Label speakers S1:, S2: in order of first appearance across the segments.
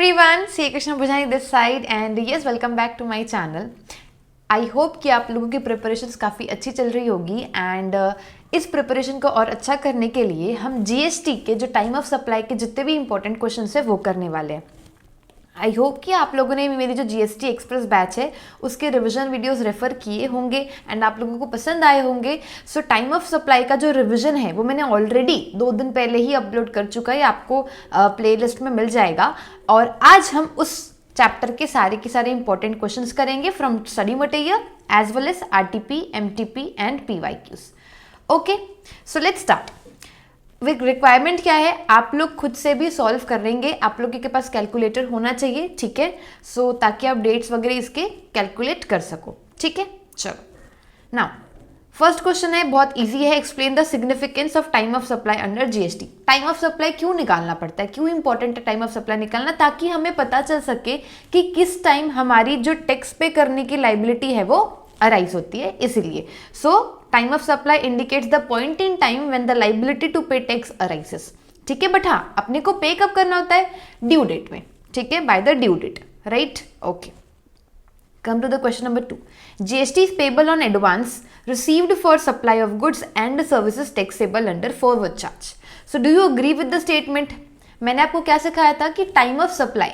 S1: Everyone, Shri Krishna Bhujani this side and yes welcome back to my channel. I hope कि आप लोगों की प्रिपरेशंस काफ़ी अच्छी चल रही होगी एंड इस प्रिपरेशन को और अच्छा करने के लिए हम जीएसटी के जो टाइम ऑफ सप्लाई के जितने भी इंपॉर्टेंट क्वेश्चन है वो करने वाले हैं। आई होप कि आप लोगों ने मेरी जो जीएसटी एक्सप्रेस बैच है उसके रिवीजन वीडियोस रेफर किए होंगे एंड आप लोगों को पसंद आए होंगे। सो टाइम ऑफ सप्लाई का जो रिवीजन है वो मैंने ऑलरेडी 2 दिन पहले ही अपलोड कर चुका है, आपको प्लेलिस्ट में मिल जाएगा। और आज हम उस चैप्टर के सारे इंपॉर्टेंट क्वेश्चंस करेंगे from study material as well as RTP, MTP and PYQs. Okay, so let's start. Requirement क्या है, आप लोग खुद से भी सॉल्व करेंगे, आप लोगों के पास कैलकुलेटर होना चाहिए, ठीक है। सो ताकि आप डेट्स वगैरह इसके कैलकुलेट कर सको, ठीक है। चलो नाउ फर्स्ट क्वेश्चन है, बहुत इजी है। Explain the significance of time of supply under GST. Time of supply क्यों निकालना पड़ता है, क्यों इंपॉर्टेंट है टाइम ऑफ सप्लाई निकालना, ताकि हमें पता चल सके कि किस टाइम हमारी जो टैक्स पे करने की लाइबिलिटी है वो अराइज होती है, इसीलिए। So time of supply indicates the point in time when the liability to pay tax arises, ठीक है। बट हाँ, अपने को पे कब करना होता है, ड्यू डेट में, ठीक है, by the due date, right. Okay, come to the question number 2. GST is payable on advance received for supply of goods and services taxable under forward charge. So do you agree with the statement? मैंने आपको क्या सिखाया था कि time of supply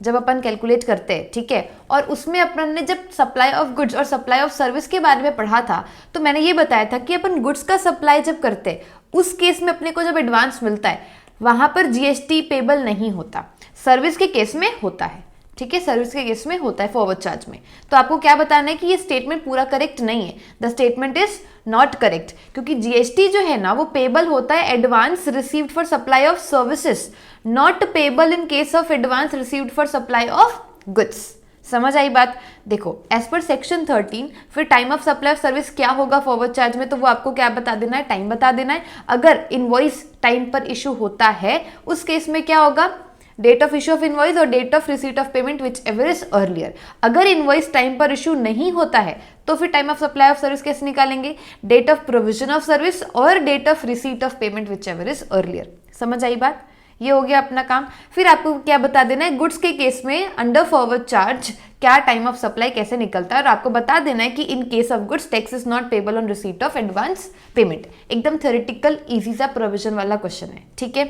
S1: जब अपन calculate करते हैं, ठीक है, और उसमें अपन ने जब सप्लाई ऑफ गुड्स और सप्लाई ऑफ सर्विस के बारे में पढ़ा था तो मैंने ये बताया था कि अपन गुड्स का सप्लाई जब करते हैं उस केस में अपने को जब एडवांस मिलता है वहां पर जीएसटी पेबल नहीं होता, सर्विस के केस में होता है, ठीक है, सर्विस के केस में होता है फॉरवर्ड चार्ज में। तो आपको क्या बताना है कि ये स्टेटमेंट पूरा करेक्ट नहीं है, the statement is not correct, क्योंकि जीएसटी जो है ना वो पेबल होता है advance received for supply of services, not payable in case of advance received for supply of goods. समझ आई बात। देखो एज पर सेक्शन 13 फिर time of supply of service क्या होगा फॉरवर्ड चार्ज में, तो वो आपको क्या बता देना है, टाइम बता देना है। अगर इनवॉइस टाइम पर इशू होता है उस केस में क्या होगा, date of issue of invoice और date of receipt of payment whichever is earlier. अगर इनवॉइस टाइम पर इशू नहीं होता है तो फिर time of supply of service कैसे निकालेंगे, date of provision of service और date of receipt of payment whichever is earlier. समझ आई बात, ये हो गया अपना काम। फिर आपको क्या बता देना है, गुड्स के केस में अंडर फॉरवर्ड चार्ज क्या टाइम ऑफ सप्लाई कैसे निकलता है, और आपको बता देना है कि in case of goods tax is not payable on receipt of advance payment. एकदम थ्योरेटिकल इजी सा प्रोविजन वाला क्वेश्चन है, ठीक है।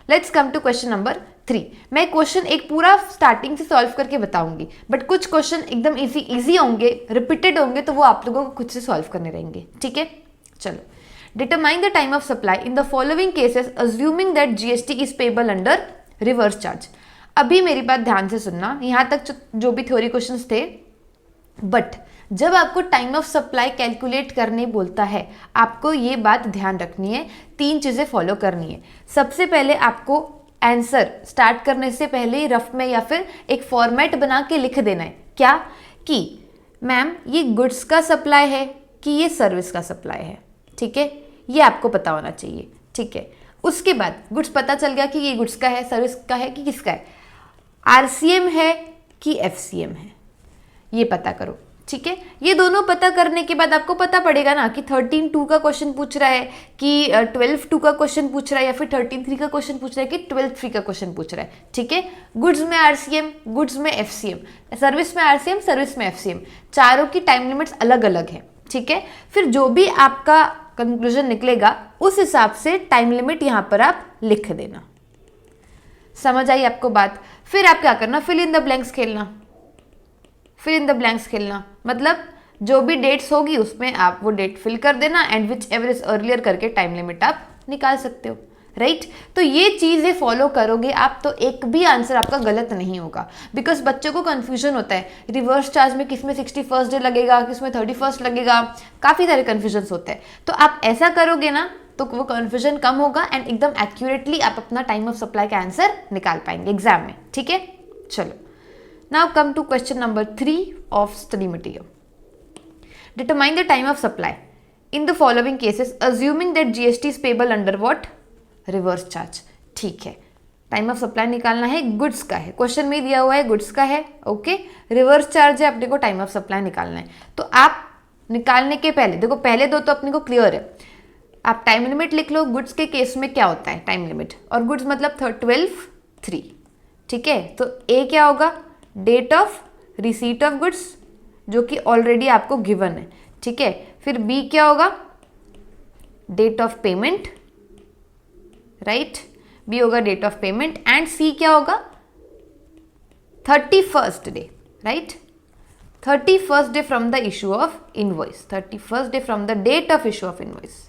S1: Let's come to question number 3। मैं क्वेश्चन एक पूरा स्टार्टिंग से सॉल्व करके बताऊंगी, बट कुछ क्वेश्चन एकदम इजी होंगे, रिपीटेड होंगे, तो वो आप लोगों को खुद से सॉल्व करने रहेंगे, ठीक है। चलो, determine the time of supply in the following cases assuming that GST is payable under reverse charge. अभी मेरी बात ध्यान से सुनना, यहाँ तक जो भी थ्योरी क्वेश्चंस थे, बट जब आपको टाइम ऑफ सप्लाई कैलकुलेट करने बोलता है आपको ये बात ध्यान रखनी है, 3 चीजें फॉलो करनी है। सबसे पहले आपको आंसर स्टार्ट करने से पहले ही रफ में या फिर एक फॉर्मेट बना के लिख देना है, क्या कि मैम ये गुड्स का सप्लाई है कि ये सर्विस का सप्लाई है, ठीक है, ये आपको पता होना चाहिए, ठीक है। उसके बाद गुड्स पता चल गया कि ये गुड्स का है, सर्विस का है कि किसका है, आरसीएम है कि एफसीएम है, ये पता करो, ठीक है। ये दोनों पता करने के बाद आपको पता पड़ेगा ना कि 13(2) का क्वेश्चन पूछ रहा है कि 12(2) का क्वेश्चन पूछ रहा है या फिर 13(3) का क्वेश्चन पूछ रहा है कि 12(3) का क्वेश्चन पूछ रहा है, ठीक है। गुड्स में आरसीएम, गुड्स में एफसीएम, सर्विस में आरसीएम, सर्विस में एफसीएम, चारों की टाइम लिमिट्स अलग अलग है, ठीक है। फिर जो भी आपका कंक्लूजन निकलेगा उस हिसाब से टाइम लिमिट यहाँ पर आप लिख देना। समझ आई आपको बात। फिर आप क्या करना, फिल इन द ब्लैंक्स खेलना। फिल इन द ब्लैंक्स खेलना मतलब जो भी डेट्स होगी उसमें आप वो डेट फिल कर देना and which ever is earlier करके टाइम लिमिट आप निकाल सकते हो, राइट। तो ये चीजें फॉलो करोगे आप तो एक भी आंसर आपका गलत नहीं होगा, बिकॉज बच्चों को कंफ्यूजन होता है रिवर्स चार्ज में किसमें 61st डे लगेगा, किसमें 31st लगेगा, काफी सारे कंफ्यूजन होते हैं। तो आप ऐसा करोगे ना तो वो कंफ्यूजन कम होगा एंड एकदम एक्यूरेटली आप अपना टाइम ऑफ सप्लाई का आंसर निकाल पाएंगे एग्जाम में, ठीक है। चलो, now come to question number 3 of study material. Determine the time of supply in the following cases assuming that GST is payable under what? Reverse charge. ठीक है, time of supply निकालना है, गुड्स का है, क्वेश्चन में दिया हुआ है गुड्स का है, ओके। रिवर्स चार्ज है, अपने को टाइम ऑफ सप्लाई निकालना है। तो आप निकालने के पहले देखो, पहले 2 तो अपने को क्लियर है, आप टाइम लिमिट लिख लो। गुड्स के केस में क्या होता है टाइम लिमिट, और गुड्स मतलब 12(3), ठीक है, तो ए क्या होगा, date of receipt of goods, जो कि ऑलरेडी आपको गिवन है, ठीक है। फिर बी क्या होगा, date of payment, right, B होगा date of payment. And C क्या होगा, 31st day, right, 31st day from the issue of invoice, 31st day from the date of issue of invoice,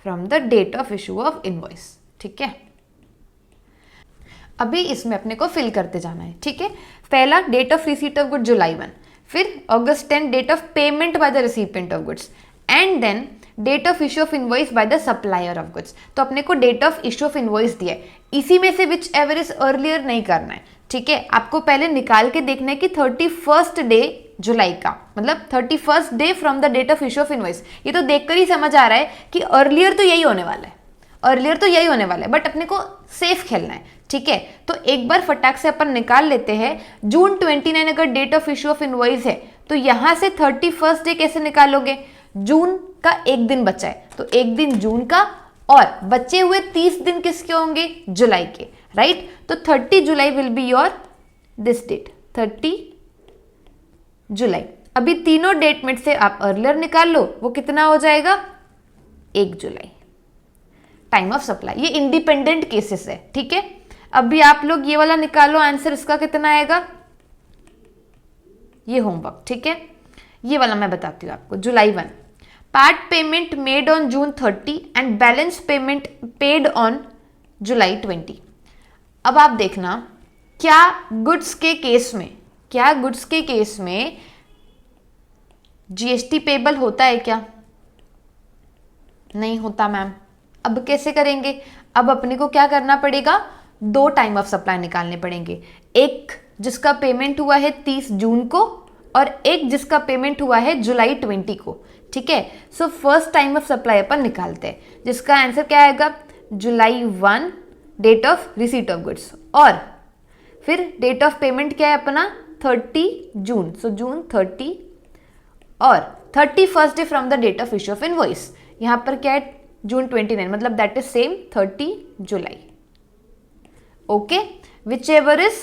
S1: from the date of issue of invoice, ठीक है। अभी इसमें अपने को fill करते जाना है, ठीक है। पहला date of receipt of goods July 1, फिर August 10 date of payment by the recipient of goods, and then date of issue of invoice by the supplier of goods. तो अपने को date of issue of invoice दिया है, इसी में से which ever is earlier नहीं करना है, ठीक है। आपको पहले निकाल के देखना है कि 31st डे जुलाई का मतलब 31st day from the date of issue of invoice. ये तो देखकर ही समझ आ रहा है कि अर्लियर तो यही होने वाला है, अर्लियर तो यही होने वाला है, बट अपने को सेफ खेलना है, ठीक है। तो एक बार फटाक से अपन निकाल लेते हैं। जून 29 अगर date of issue of invoice है तो यहां से 31st डे कैसे निकालोगे, जून का एक दिन बचा है तो एक दिन जून का, और बचे हुए 30 दिन किसके होंगे, जुलाई के, राइट। तो 30 July will be your this date, 30 July. अभी तीनों डेट में से आप अर्लियर निकाल लो, वो कितना हो जाएगा, 1 जुलाई टाइम ऑफ सप्लाई। ये इंडिपेंडेंट केसेस है, ठीक है। अभी आप लोग ये वाला निकालो, आंसर इसका कितना आएगा, ये होमवर्क, ठीक है। ये वाला मैं बताती हूँ आपको। जुलाई 1 part payment made on June 30 and balance payment paid on July 20। अब आप देखना, क्या गुड्स के केस में जीएसटी पेबल होता है क्या, नहीं होता मैम। अब कैसे करेंगे, अब अपने को क्या करना पड़ेगा, 2 टाइम ऑफ सप्लाई निकालने पड़ेंगे, एक जिसका पेमेंट हुआ है 30 जून को और एक जिसका पेमेंट हुआ है जुलाई 20 को, ठीक है। So first time of supply अपन निकालते हैं, जिसका आंसर क्या आएगा, July 1 date of receipt of goods, और फिर डेट ऑफ पेमेंट क्या है अपना 30 जून, सो जून 30, और 31st day from the date of issue of invoice, यहां पर क्या है जून 29, मतलब that is same 30 July, okay. Whichever is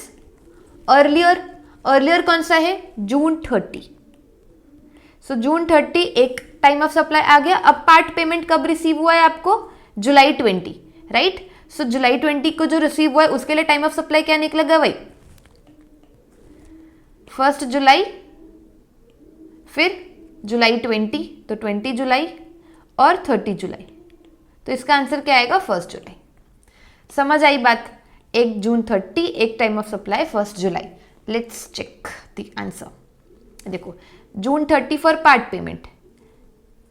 S1: earlier, earlier कौन सा है, जून 30, सो जून 30 एक टाइम ऑफ सप्लाई आ गया। अब पार्ट पेमेंट कब रिसीव हुआ है आपको, जुलाई 20, राइट। सो जुलाई 20 को जो रिसीव हुआ है उसके लिए टाइम ऑफ सप्लाई क्या निकलेगा भाई, 1 जुलाई, फिर जुलाई 20, तो 20 जुलाई और 30 जुलाई, तो इसका आंसर क्या आएगा 1 जुलाई। समझ आई बात, एक जून 30 एक टाइम ऑफ सप्लाई 1 जुलाई। Let's check the answer. देखो जून 30 फॉर पार्ट पेमेंट,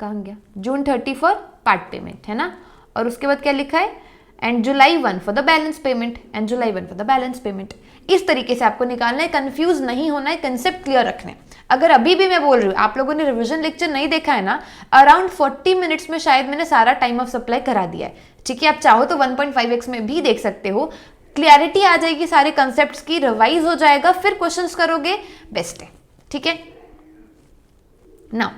S1: कहाँ गया, जून 30 फॉर पार्ट पेमेंट है ना, और उसके बाद क्या लिखा है, and July 1 for the balance payment, and July 1 for the balance payment. इस तरीके से आपको निकालना है, कंफ्यूज नहीं होना है, कंसेप्ट क्लियर रखने। अगर अभी भी मैं बोल रही हूँ, आप लोगों ने रिवीजन लेक्चर नहीं देखा है ना, अराउंड 40 मिनट्स में शायद मैंने सारा टाइम ऑफ सप्लाई करा दिया है, ठीक है। आप चाहो तो 1.5x में भी देख सकते हो, क्लियरिटी आ जाएगी सारे कंसेप्ट्स की, रिवाइज हो जाएगा, फिर क्वेश्चंस करोगे, बेस्ट है, ठीक है। Now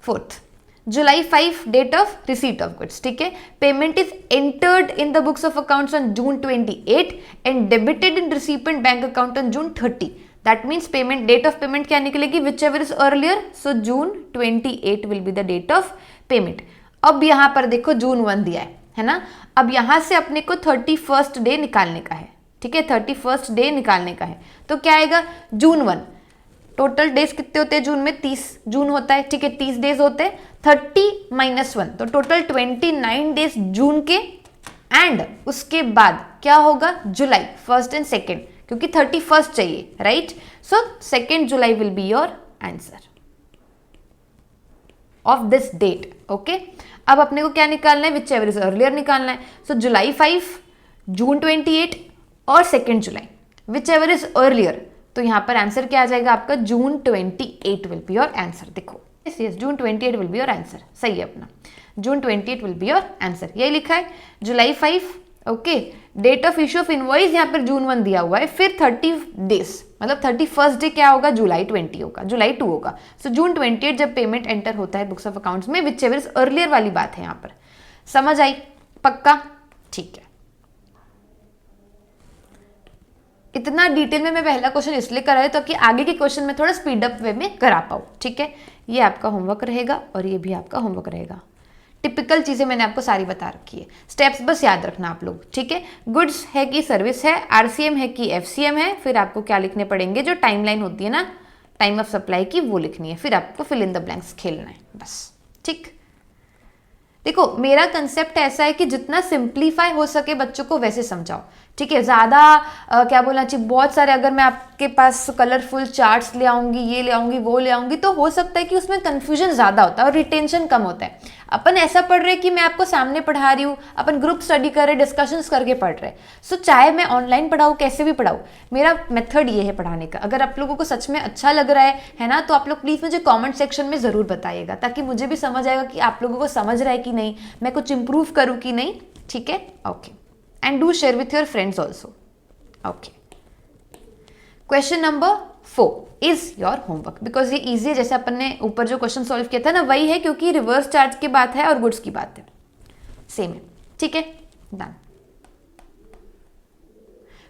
S1: 4th July 5 date of receipt of goods, ठीक है। Payment is entered in the books of accounts on June 28 and debited in recipient bank account on June 30। That means payment, date of payment क्या निकलेगी, whichever is earlier, so June 28 will be the date of payment. अब यहां पर देखो जून 1 दिया है ना, अब यहां से अपने को 31st डे निकालने का है, ठीक है, 31st डे निकालने का है। तो क्या आएगा, जून 1, टोटल डेज कितने होते हैं जून में, 30 जून होता है, ठीक है, 30 डेज होते हैं, 30 - 1 तो टोटल 29 डेज जून के, एंड उसके बाद क्या होगा, जुलाई 1st एंड 2nd, क्योंकि 31st चाहिए, right. So 2nd July will be your answer of this date, okay. अब अपने को क्या निकालना है, विच एवर इज अर्लियर निकालना है। सो जुलाई 5, जून 28 और 2nd जुलाई, विच एवर इज अर्लियर, तो यहां पर आंसर क्या आ जाएगा आपका, June 28 will be your answer. देखो yes, June 28 will be your answer, सही है अपना, June 28 will be your answer, यही लिखा है। July 5, okay. Date of issue of invoice यहाँ पर जून 1 दिया हुआ है, फिर 30 डेज मतलब 31st डे क्या होगा, जुलाई 20 होगा, जुलाई 2 होगा। सो जून 28 जब पेमेंट एंटर होता है बुक्स ऑफ अकाउंट्स में, विच एवर इज अर्लियर वाली बात है यहाँ पर, समझ आई, पक्का, ठीक है। इतना डिटेल में मैं पहला क्वेश्चन इसलिए करा है ताकि आगे के क्वेश्चन में थोड़ा स्पीड अप वे में करा पाऊँ, ठीक है। ये आपका होमवर्क रहेगा और ये भी आपका होमवर्क रहेगा। टिपिकल चीज़ें मैंने आपको सारी बता रखी है, स्टेप्स बस याद रखना आप लोग, ठीक है। गुड्स है कि सर्विस है, आरसीएम है कि एफसीएम है, फिर आपको क्या लिखने पड़ेंगे, जो टाइमलाइन होती है ना टाइम ऑफ सप्लाई की, वो लिखनी है, फिर आपको फिल इन द ब्लैंक्स खेलना है बस, ठीक। देखो मेरा कंसेप्ट ऐसा है कि जितना सिंप्लीफाई हो सके बच्चों को वैसे समझाओ, ठीक है। ज़्यादा क्या बोलना चाहिए, बहुत सारे अगर मैं आपके पास कलरफुल चार्ट्स ले आऊँगी, ये ले आऊँगी, वो ले आऊँगी, तो हो सकता है कि उसमें कन्फ्यूजन ज़्यादा होता है और रिटेंशन कम होता है। अपन ऐसा पढ़ रहे कि मैं आपको सामने पढ़ा रही हूँ, अपन ग्रुप स्टडी कर रहे, डिस्कशंस करके पढ़ रहे। सो चाहे मैं ऑनलाइन पढ़ाऊँ कैसे भी पढ़ाऊँ, मेरा मेथड ये है पढ़ाने का। अगर आप लोगों को सच में अच्छा लग रहा है ना, तो आप लोग प्लीज़ मुझे कमेंट सेक्शन में ज़रूर बताइएगा, ताकि मुझे भी समझ आएगा कि आप लोगों को समझ रहा है कि नहीं, मैं कुछ इंप्रूव करूँ कि नहीं, ठीक है। Okay, and do share with your friends also. Okay, question number 4 is your homework, because ये इजी है। जैसे अपन ने ऊपर जो क्वेश्चन सॉल्व किया था ना, वही है, क्योंकि रिवर्स चार्ज की बात है और गुड्स की बात है, सेम है, ठीक है। Done.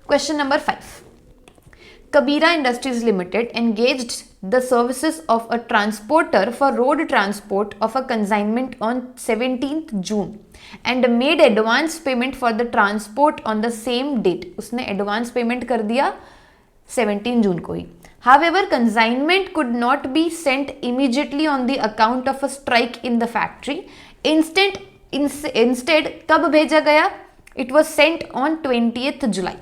S1: Question number 5, Kabira Industries Limited engaged the services of a transporter for road transport of a consignment on 17th June and made advance payment for the transport on the same date. उसने advance payment कर दिया 17 जून को ही। However, consignment could not be sent immediately on the account of a strike in the factory. Instead, कब भेजा गया? It was sent on 20th July.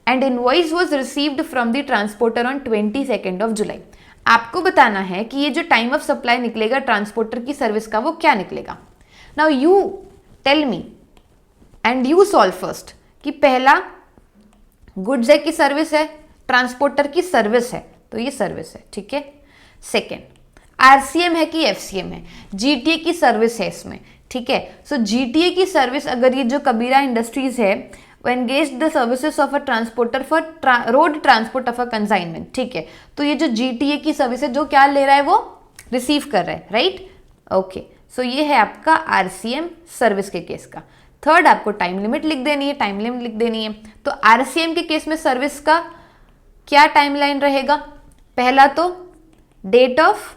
S1: And invoice was received from the transporter on 22nd of July. आपको बताना है कि ये जो time of supply निकलेगा ट्रांसपोर्टर की सर्विस का, वो क्या निकलेगा। Now you tell me and you solve first कि पहला गुड्स है कि सर्विस है, ट्रांसपोर्टर की सर्विस है, तो ये सर्विस है, ठीक है। सेकेंड, आरसीएम है कि एफसीएम है, जीटीए की सर्विस है इसमें, ठीक है। सो जीटीए की सर्विस, अगर ये जो कबीरा इंडस्ट्रीज है, engaged the services of a transporter for road transport of a consignment, ठीक है। तो ये जो GTA की सर्विस है, जो क्या ले रहा है, वो रिसीव कर रहा है, राइट। ओके, सो ये है आपका आरसीएम सर्विस के केस का। थर्ड, आपको टाइम लिमिट लिख देनी है, टाइम लिमिट लिख देनी है। तो आरसीएम के केस में सर्विस का क्या टाइमलाइन रहेगा? पहला तो date of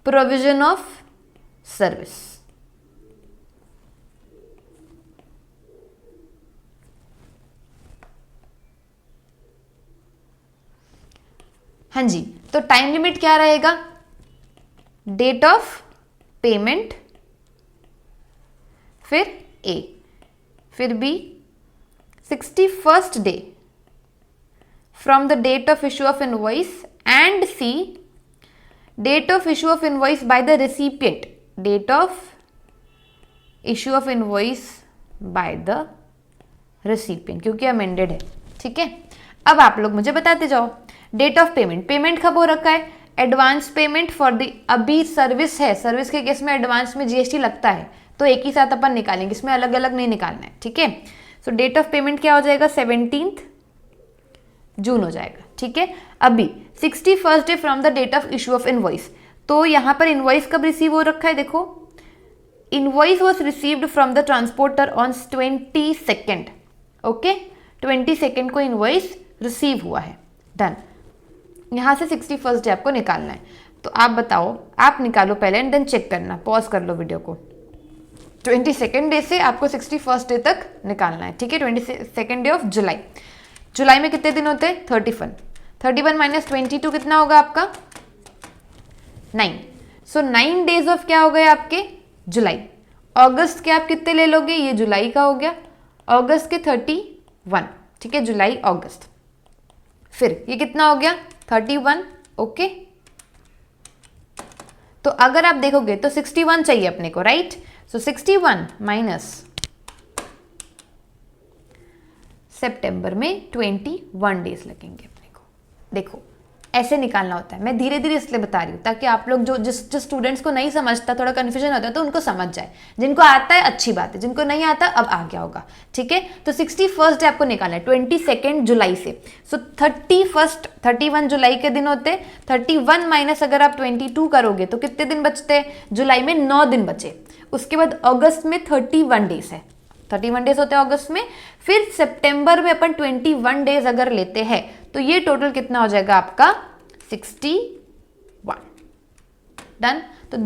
S1: provision of service, हाँ जी। तो टाइम लिमिट क्या रहेगा? डेट ऑफ पेमेंट, फिर ए, फिर B 61st day from the date of issue of invoice, and C date of issue of invoice by the recipient, date of issue of invoice by the recipient, क्योंकि amended है, ठीक है। अब आप लोग मुझे बताते जाओ। डेट ऑफ पेमेंट, पेमेंट कब हो रखा है? एडवांस पेमेंट फॉर द, अभी सर्विस है, सर्विस के केस में एडवांस में जीएसटी लगता है, तो एक ही साथ अपन निकालेंगे, इसमें अलग अलग नहीं निकालना है, ठीक है। सो डेट ऑफ पेमेंट क्या हो जाएगा? 17th जून हो जाएगा, ठीक है। अभी 61st day from the date of issue of invoice, तो यहाँ पर इनवॉइस कब रिसीव हो रखा है? देखो, invoice was received from the transporter on 22nd, okay, 22nd को इनवॉइस रिसीव हुआ है। डन। यहाँ से 61st डे आपको निकालना है, तो आप बताओ, आप निकालो पहले एंड देन चेक करना, पॉज कर लो वीडियो को। 22nd डे से आपको 61st डे तक निकालना है, ठीक है। 22nd डे ऑफ जुलाई, जुलाई में कितने दिन होते हैं? 31, 31 माइनस 22 कितना होगा आपका? 9। सो 9 डेज ऑफ क्या हो गए आपके? जुलाई। अगस्त के आप कितने ले लोगे? ये जुलाई का हो गया, अगस्त के 31, ठीक है, जुलाई अगस्त। फिर ये कितना हो गया? 31, ओके। तो अगर आप देखोगे तो 61 चाहिए अपने को, राइट। सो 61 माइनस सितंबर में 21 डेज लगेंगे अपने को। देखो ऐसे निकालना होता है, मैं धीरे धीरे इसलिए बता रही हूँ ताकि आप लोग जो जिस स्टूडेंट्स को नहीं समझता, थोड़ा कन्फ्यूजन होता है, तो उनको समझ जाए। जिनको आता है अच्छी बात है, जिनको नहीं आता अब आ गया होगा, ठीक है। तो 61st डे आपको निकालना है 22nd जुलाई से। सो 31 जुलाई के दिन होते, 31 माइनस अगर आप 22 करोगे तो कितने दिन बचते? जुलाई में 9 दिन बचे। उसके बाद अगस्त में 31 डेज है, 31 डेज होते हैं अगस्त में, फिर सितंबर में अपन 21 डेज अगर लेते हैं तो ये टोटल कितना हो जाएगा आपका 61। डन। तो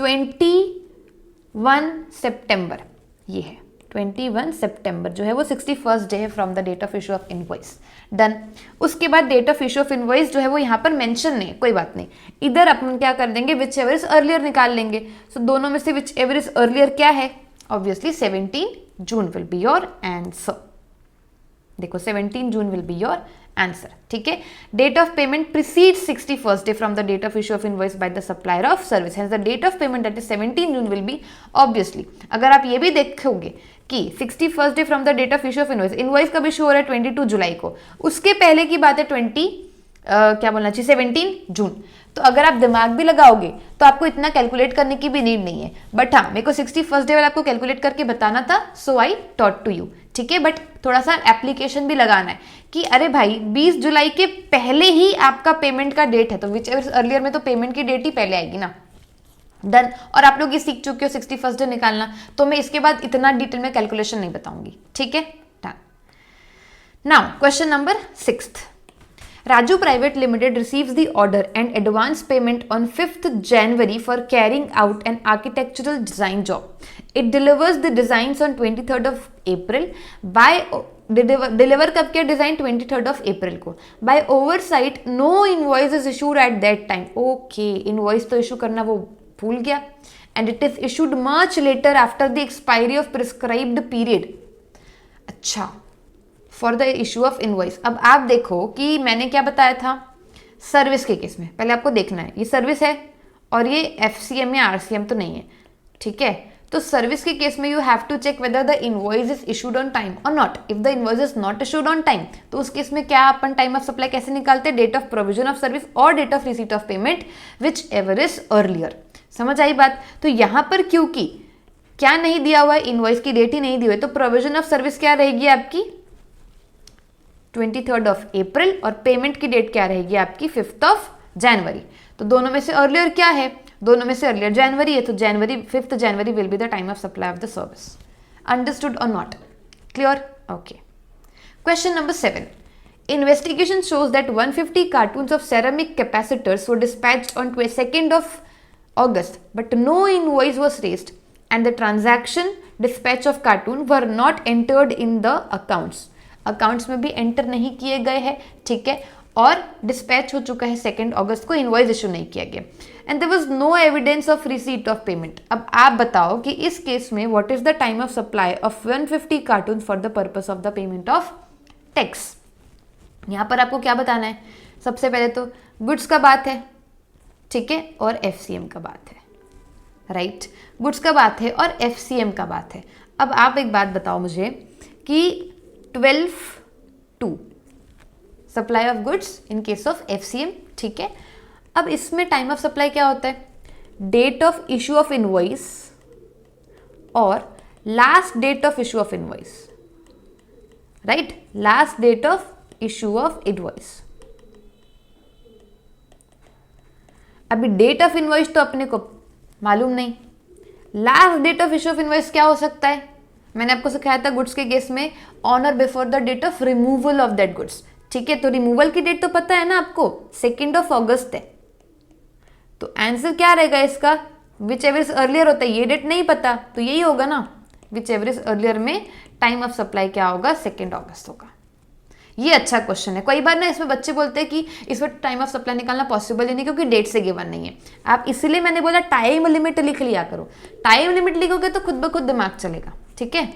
S1: 21 सितंबर ये है, 21 सितंबर जो है वो 61st डे है from the date of issue of invoice. Done. उसके बाद date of issue of invoice जो है वो यहाँ पर मेंशन नहीं है, कोई बात नहीं, इधर अपन क्या कर देंगे विच एवर इज अर्लियर निकाल लेंगे। सो दोनों में से विच एवर इज अर्लियर क्या है, obviously 17 June will be your answer. देखो 17 June will be your answer, ठीक है। Date of payment precedes 61st day from the date of issue of invoice by the supplier of service, hence the date of payment that is 17 June will be, obviously अगर आप ये भी देखोगे कि 61st day from the date of issue of invoice, invoice कब issue हो रहा है 22 जुलाई को, उसके पहले की बात है क्या बोलना चाहिए 17 जून। तो अगर आप दिमाग भी लगाओगे तो आपको इतना कैलकुलेट करने की भी नीड नहीं है, बट हाँ मेरे को 61st डे वाला आपको कैलकुलेट करके बताना था, सो आई टॉट टू यू, ठीक है। बट थोड़ा सा एप्लीकेशन भी लगाना है कि अरे भाई 20 जुलाई के पहले ही आपका पेमेंट का डेट है, तो विच एवर अर्लियर में तो पेमेंट की डेट ही पहले आएगी ना। डन। और आप लोग ये सीख चुके हो 61st डे निकालना, तो मैं इसके बाद इतना डिटेल में कैलकुलेशन नहीं बताऊंगी, ठीक है। Done. Now question number 6th, Raju Private Limited receives the order and advance payment on 5th January for carrying out an architectural design job. It delivers the designs on 23rd of April by deliver कब किया design 23rd of April को। By oversight no invoice is issued at that time. Okay, invoice तो issue करना वो भूल गया, and it is issued much later after the expiry of prescribed period. अच्छा, for the issue of invoice. अब आप देखो कि मैंने क्या बताया था सर्विस के केस में, पहले आपको देखना है ये सर्विस है और ये FCM या RCM तो नहीं है, ठीक है। तो सर्विस के केस में you have to check whether the invoice is issued on time or not. If the invoice is not issued on time तो उस केस में क्या अपन टाइम ऑफ सप्लाई कैसे निकालते हैं, date of provision of service और date of receipt of payment whichever is earlier. समझ आई बात। तो यहाँ पर क्योंकि क्या नहीं दिया हुआ है, इनवॉइस की डेट ही नहीं दी हुई है, तो प्रोविजन ऑफ सर्विस क्या रहेगी आपकी 23rd ऑफ अप्रैल और पेमेंट की डेट क्या रहेगी आपकी 5th ऑफ जनवरी। तो दोनों में से अर्लियर क्या है, दोनों में से अर्लियर जनवरी है, तो जनवरी 5th January will be the time of supply of the service. Understood or not clear? Okay. Question number 7, investigation shows that 150 cartons of ceramic capacitors were dispatched on 22nd of August but no invoice was raised and the transaction dispatch of cartoon were not entered in the accounts। Accounts में भी enter नहीं किए गए हैं, ठीक है, और dispatch हो चुका है 2 अगस्त को, इनवॉइस इशू नहीं किया गया and there was no evidence of receipt of payment. अब आप बताओ कि इस केस में what is the time of supply of 150 cartoon for the purpose of the payment of tax. यहाँ पर आपको क्या बताना है, सबसे पहले तो गुड्स का बात है, ठीक है, और FCM का बात है, राइट। गुड्स का बात है और FCM का बात है। अब आप एक बात बताओ मुझे कि 12/2 supply of goods in case of FCM, ठीक है। अब इसमें टाइम ऑफ सप्लाई क्या होता है, date of issue of invoice और last date of issue of invoice, right, last date of issue of invoice. अभी डेट ऑफ इनवॉइस तो अपने को मालूम नहीं, last date of issue of invoice क्या हो सकता है, मैंने आपको सिखाया था गुड्स के केस में ऑन और before the date of removal of that goods, ठीक है। तो रिमूवल की डेट तो पता है ना आपको 2 अगस्त है, तो आंसर क्या रहेगा इसका, विच एवर इज अर्लियर होता है, ये डेट नहीं पता तो यही होगा ना, विच एवर इज अर्लियर में टाइम ऑफ सप्लाई क्या होगा 2 अगस्त होगा। ये अच्छा क्वेश्चन है। कई बार ना इसमें बच्चे बोलते हैं कि इस वक्त टाइम ऑफ सप्लाई निकालना पॉसिबल ही नहीं क्योंकि डेट से गिवन नहीं है। आप इसीलिए मैंने बोला टाइम लिमिट लिख लिया करो, टाइम लिमिट लिखोगे तो खुद ब खुद दिमाग चलेगा, ठीक है।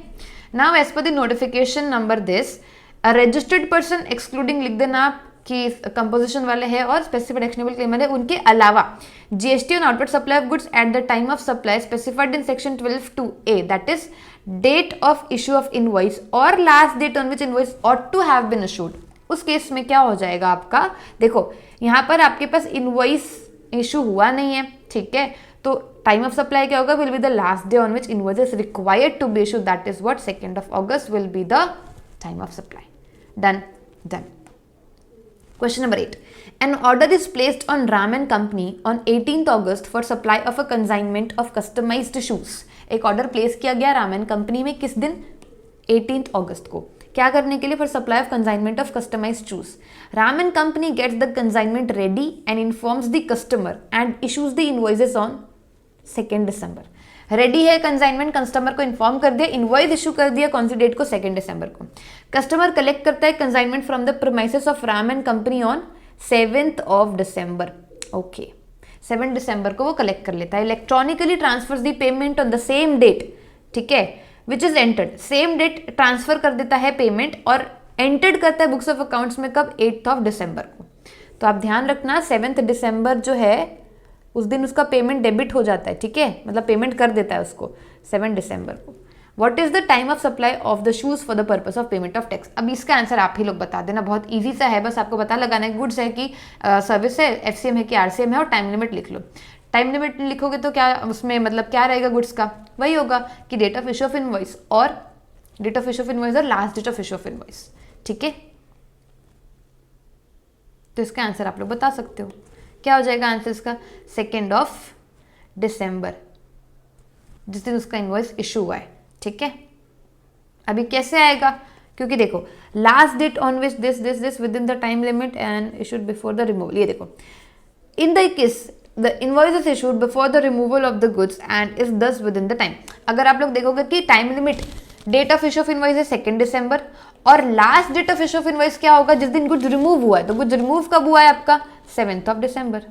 S1: Now as per the notification number this, a registered person excluding लिख देना कि कंपोजिशन वाले हैं और स्पेसिफाइड एक्शनेबल क्लेमर है, उनके अलावा GST on outward supply of goods at the time of supply specified in section 12(2)(a that is date of issue of invoice और last date on which invoice ought to have been issued. उस case में क्या हो जाएगा आपका, देखो यहाँ पर आपके पास इनवॉइस इशू हुआ नहीं है, ठीक है, तो टाइम ऑफ सप्लाई क्या होगा, will be the last day on which invoice is required to be issued, that is what 2 August will be the time of supply. Done done. Question number 8. An order is placed on Ram and Company on 18th August for supply of a consignment of customized shoes. एक order place किया गया Ram and company में किस दिन, 18th अगस्त को। क्या करने के लिए? For supply of consignment of customised shoes. Ram and company gets the consignment ready and informs the customer and issues the invoices on 2 December. Ready है कंसाइनमेंट, कस्टमर को इन्फॉर्म कर दिया, इनवॉइस इशू कर दिया, कौन सी डेट को? 2 दिसंबर को। कस्टमर कलेक्ट करता है consignment from the premises of Ram and company on 7th December. Okay, 7 दिसंबर को वो कलेक्ट कर लेता है। Electronically transfers the payment on the same date, ठीक है, which is entered. Same date transfer कर देता है पेमेंट और एंटर्ड करता है बुक्स ऑफ अकाउंट्स में कब? 8th दिसंबर को। तो आप ध्यान रखना 7 दिसंबर जो है उस दिन उसका पेमेंट डेबिट हो जाता है, ठीक है, मतलब पेमेंट कर देता है उसको 7 दिसंबर को। What is the time of supply of the shoes for the purpose of payment of tax? अब इसका आंसर आप ही लोग बता देना, बहुत इजी सा है, बस आपको पता लगाना है गुड्स है कि सर्विस है, एफसीएम है कि आरसीएम है, और टाइम लिमिट लिख लो। टाइम लिमिट लिखोगे तो क्या उसमें मतलब क्या रहेगा गुड्स का? वही होगा कि date of issue of invoice और date of issue of invoice और last date of issue of invoice, ठीक है। तो इसका आंसर आप लोग बता सकते हो। क्या हो जाएगा आंसर इसका? 2 दिसंबर, जिस दिन उसका इनवॉइस इशू हुआ है, ठीक है। अभी कैसे आएगा? क्योंकि देखो last date on which this within the time limit and issued before the removal. ये देखो, in the case the invoice is issued before the removal of the goods and is thus within the time. अगर आप लोग देखोगे कि time limit date of issue of invoice है 2 दिसंबर और last date of issue of invoice क्या होगा? जिस दिन गुड्स रिमूव हुआ है। तो गुड्स रिमूव कब हुआ है आपका? 7th December,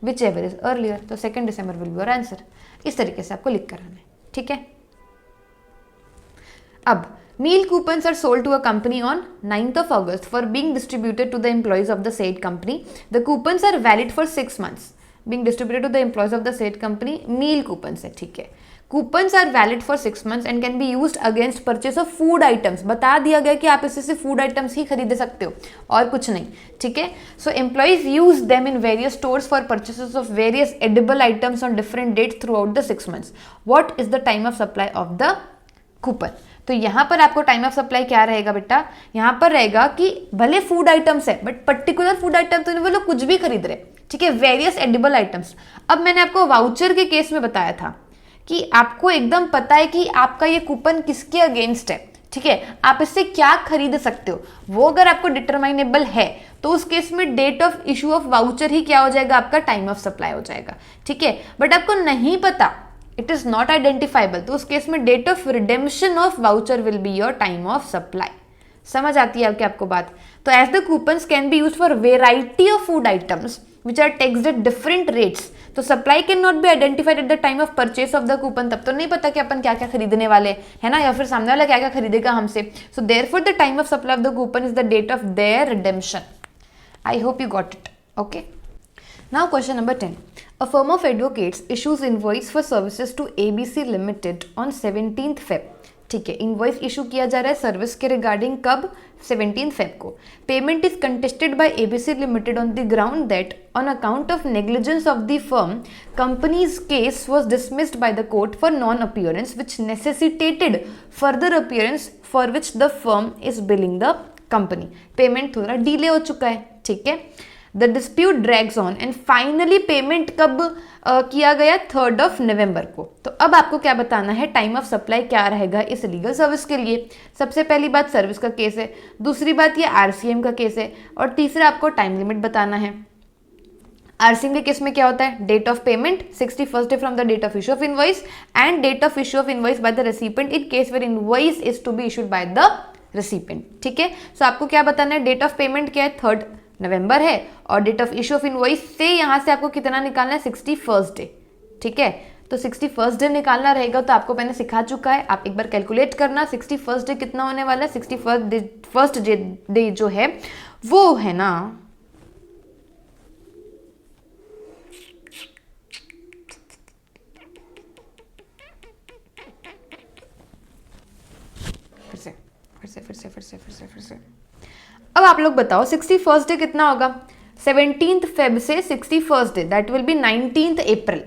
S1: which ever is earlier. तो 2 दिसंबर विल बी योर आंसर। इस तरीके से आपको लिख कर आना है, ठीक है। अब meal coupons are sold to a company on 9th August for being distributed to the employees of the said company. The coupons are valid for 6 months. Being distributed to the employees of the said company, meal coupons है, ठीक है। Coupons are valid for 6 months and can be used against purchase of food items. बता दिया गया कि आप इससे सिर्फ फूड आइटम्स ही खरीद सकते हो और कुछ नहीं, ठीक है। So employees use them in various stores for purchases of various edible items on different dates throughout the 6 months. What is the time of supply of the coupon? तो यहाँ पर आपको टाइम ऑफ सप्लाई क्या रहेगा बेटा? यहाँ पर रहेगा कि भले फूड आइटम्स है बट पर्टिकुलर फूड आइटम तो वो लोग कुछ भी खरीद रहे, ठीक है, वेरियस एडिबल आइटम्स। अब मैंने आपको वाउचर के केस में बताया था कि आपको एकदम पता है कि आपका ये कूपन किसके अगेंस्ट है, ठीक है, आप इससे क्या खरीद सकते हो, वो अगर आपको डिटरमाइनेबल है तो उस केस में date of issue of voucher ही क्या हो जाएगा? आपका टाइम ऑफ सप्लाई हो जाएगा, ठीक है। बट आपको नहीं पता, इट इज नॉट आइडेंटिफाइबल, तो उस केस में date of redemption of voucher will be your time of supply. समझ आती है क्या आपको बात? तो as the coupons can be used for variety of food items which are taxed at different rates. तो supply cannot be identified at the time of purchase of the coupon. तब तो नहीं पता कि अपन क्या क्या खरीदने वाले है ना, या फिर सामने वाला क्या क्या खरीदेगा हमसे। So therefore the time of supply of the coupon is the date of their redemption. I hope you got it, okay. Now question number 10. A firm of advocates issues invoice for services to ABC Limited on 17th Feb. ठीक है, invoice issue किया जा रहा है service के regarding कब? 17th Feb को। Payment is contested by ABC Limited on the ground that on account of negligence of the firm, company's case was dismissed by the court for non-appearance, which necessitated further appearance for which the firm is billing the company. Payment थोड़ा delay हो चुका है, ठीक है। The dispute drags on and finally payment कब किया गया? 3rd नवंबर को। तो अब आपको क्या बताना है? टाइम ऑफ सप्लाई क्या रहेगा इस लीगल सर्विस के लिए? सबसे पहली बात सर्विस का केस है, दूसरी बात ये आरसीएम का केस है, और तीसरा आपको टाइम लिमिट बताना है। आरसीएम के केस में क्या होता है? Date of payment 61st day from the date of issue of invoice and date of issue of invoice by the recipient in case where invoice is to be issued by the recipient, ठीक है। सो आपको क्या बताना है? Date of payment क्या है? 3rd नवंबर है, और date of issue of invoice से यहाँ से आपको कितना निकालना है? 61st डे, ठीक है। तो 61st डे निकालना रहेगा, तो आपको मैंने सिखा चुका है, आप एक बार कैलकुलेट करना 61st डे कितना होने वाला है। 61st डे जो है वो है ना, फिर से अब आप लोग बताओ 61st डे कितना होगा? 17th Feb से 61st day, that will be 19th अप्रैल।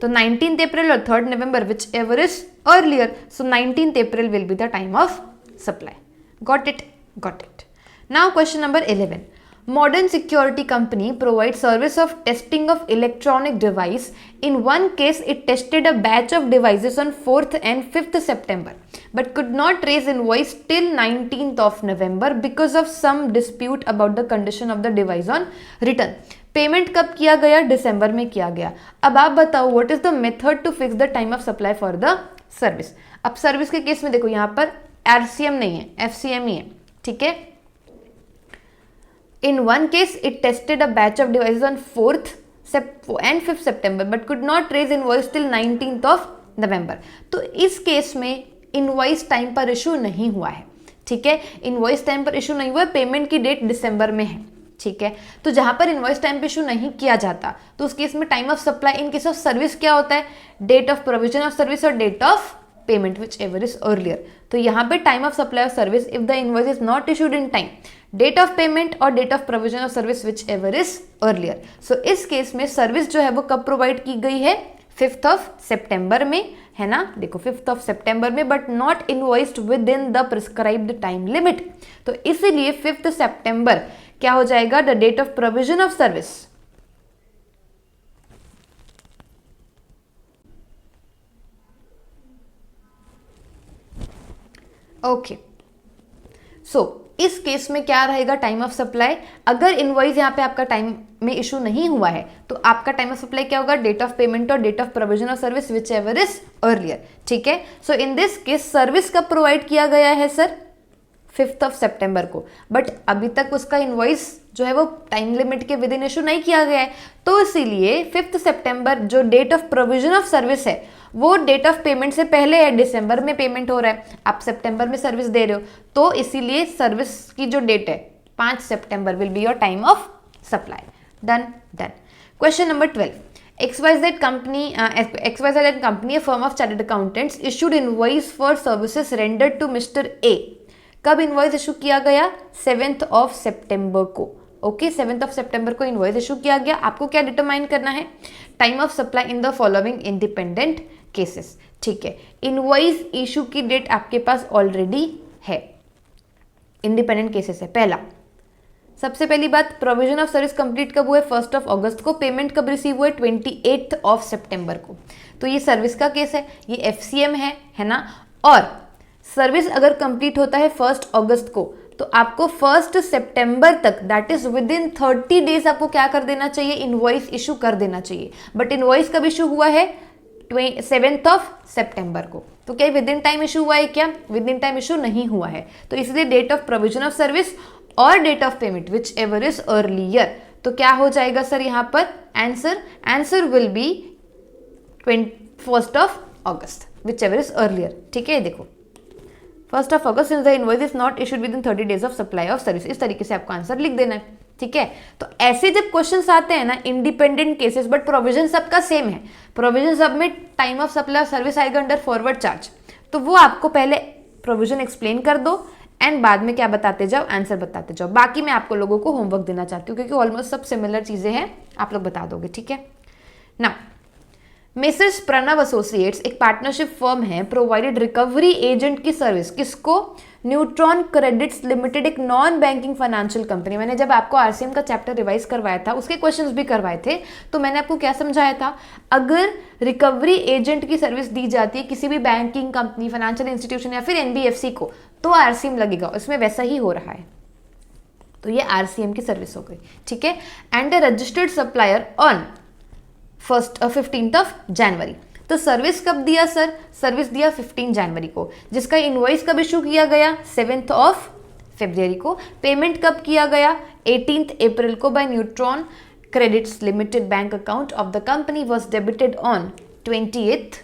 S1: तो 19th अप्रैल और 3rd November which ever is earlier, so 19th April will be the time of supply. Got it? Got it. Now question number 11. Modern security company provides service of testing of electronic device. In one case, it tested a batch of devices on 4th and 5th September, but could not raise invoice till 19th of November because of some dispute about the condition of the device on return. Payment कब किया गया? दिसंबर में किया गया. अब आप बताओ what is the method to fix the time of supply for the service. अब सर्विस के केस में देखो यहाँ पर आरसीएम नहीं है, एफसीएम ही है. ठीक है. In one case, it tested a batch of devices on 4th and 5th September, but could not raise invoice till 19th of November. तो इस केस में इनवॉइस टाइम पर इशू नहीं हुआ है. ठीक है, इनवॉइस टाइम पर इशू नहीं हुआ है, पेमेंट की डेट दिसंबर में है. ठीक है, तो जहां पर इनवॉइस टाइम पे इशू नहीं किया जाता तो उस केस में time of supply in case of service क्या होता है? Date of provision of service और date of payment whichever is earlier. तो यहाँ पे time of supply of service if the invoice is not issued in time, date of payment और date of provision of service whichever is earlier. So इस case में service जो है वो कब प्रोवाइड की गई है? 5th ऑफ सितंबर में, है ना. देखो 5th ऑफ सितंबर में, but not invoiced within the prescribed time limit. तो इसीलिए 5th सितंबर क्या हो जाएगा? The date of provision of service. Okay, so इस केस में क्या रहेगा? Time of supply. अगर इनवॉइस यहाँ पे आपका टाइम में इशू नहीं हुआ है तो आपका टाइम ऑफ सप्लाई क्या होगा? डेट ऑफ पेमेंट और date of provision of service whichever is earlier. ठीक है, so in this case service कब प्रोवाइड किया गया है सर? 5th ऑफ सितंबर को, बट अभी तक उसका इनवॉइस जो है वो टाइम लिमिट के विद इन इशू नहीं किया गया है. तो इसीलिए 5th सितंबर जो date of provision of service है वो डेट ऑफ पेमेंट से पहले है. दिसंबर में पेमेंट हो रहा है, आप सितंबर में सर्विस दे रहे हो, तो इसीलिए सर्विस की जो डेट है 5 सितंबर will be your time of supply. Done. Question number 12. XYZ company, a firm of chartered accountants issued invoice for services rendered to Mr. A. कब इनवॉइस इशू किया गया? 7th ऑफ सितंबर को. ओके, 7th ऑफ सितंबर को invoice issue किया गया. आपको क्या determine करना है? Time of supply in the following independent cases. ठीक है, इनवॉइस इशू की डेट आपके पास ऑलरेडी है. इंडिपेंडेंट केसेस है. पहला, सबसे पहली बात, प्रोविजन ऑफ सर्विस कंप्लीट कब हुआ है? 1st ऑफ अगस्त को. पेमेंट कब रिसीव हुआ है? 28th ऑफ सितंबर को. तो ये सर्विस का केस है, ये एफसीएम है ना. और सर्विस अगर कंप्लीट होता है 1st अगस्त को तो आपको 1st सितंबर तक, that is with in 30 days आपको क्या कर देना चाहिए? इनवॉइस इशू कर देना चाहिए. बट इनवॉइस कब इशू हुआ है? 7th ऑफ सितंबर को. तो क्या विद इन टाइम इशू हुआ है? क्या विद इन टाइम इशू नहीं हुआ है. तो इसलिए date of provision of service और date of payment whichever is earlier. तो क्या हो जाएगा सर यहाँ पर? Answer will be 1st of August whichever is earlier. ठीक है, देखो 1st of August since the invoice is not issued within 30 days of supply of service. इस तरीके से आपको आंसर लिख देना है. ठीक है, तो ऐसे जब क्वेश्चंस आते हैं ना, इंडिपेंडेंट केसेस बट प्रोविजन सबका सेम है, प्रोविजन सब में time of supply of service आएगा अंडर फॉरवर्ड चार्ज, तो वो आपको पहले प्रोविजन एक्सप्लेन कर दो एंड बाद में क्या बताते जाओ? आंसर बताते जाओ. बाकी मैं आपको लोगों को होमवर्क देना चाहती हूँ क्योंकि ऑलमोस्ट सब सिमिलर चीजें हैं, आप लोग बता दोगे. ठीक है ना. मेसर्स प्रणव एसोसिएट्स एक पार्टनरशिप फर्म है, प्रोवाइडेड रिकवरी एजेंट की सर्विस. किसको? न्यूट्रॉन क्रेडिट्स लिमिटेड, एक नॉन बैंकिंग फाइनेंशियल कंपनी. मैंने जब आपको आरसीएम का चैप्टर रिवाइज करवाया था, उसके क्वेश्चंस भी करवाए थे, तो मैंने आपको क्या समझाया था? अगर रिकवरी एजेंट की सर्विस दी जाती है किसी भी बैंकिंग कंपनी, फाइनेंशियल इंस्टीट्यूशन या फिर एनबीएफसी को, तो आरसीएम लगेगा. इसमें वैसा ही हो रहा है. तो ये आरसीएम की सर्विस हो गई. ठीक है. And A registered supplier on 15th of January. तो सर्विस कब दिया सर? सर्विस दिया 15 जनवरी को, जिसका इनवॉइस कब इशू किया गया? 7th ऑफ फरवरी को. पेमेंट कब किया गया? 18th अप्रैल को by neutron credits limited bank account of the company was debited on 28th